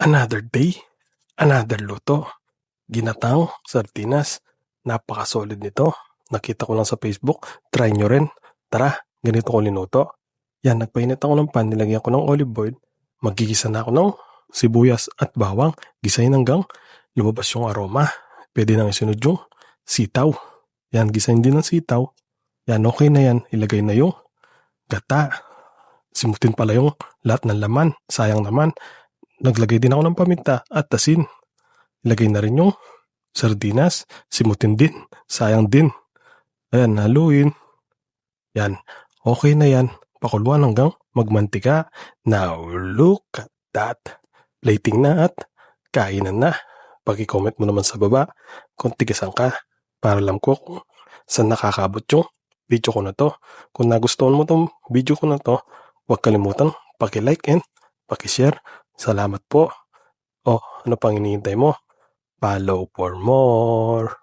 Another day, another luto. Ginatang sardinas. Napaka-solid nito. Nakita ko lang sa Facebook. Try nyo rin. Tara, ganito ko linuto. Yan, nagpainit ako ng pan. Nilagyan ko ng olive oil. Magigisa na ako ng sibuyas at bawang. Gisahin hanggang lumabas yung aroma. Pwede nang isunod yung sitaw. Yan, gisahin din ng sitaw. Yan, okay na yan. Ilagay na yung gata. Simutin pala yung lahat ng laman. Sayang naman. Naglagay din ako ng paminta at asin. Ilagay na rin yung sardinas. Simutin din. Sayang din. Ayan, haluin. Yan. Okay na yan. Pakuluan hanggang magmantika. Now, look at that. Plating na at kainan na. Pag-comment mo naman sa baba kung tigasan ka para alam ko kung saan nakakabot yung video ko na to. Kung nagustuhan mo tong video ko na to, huwag kalimutan paki-like and paki-share. Salamat po. Oh, ano pang hinihintay mo? Follow for more.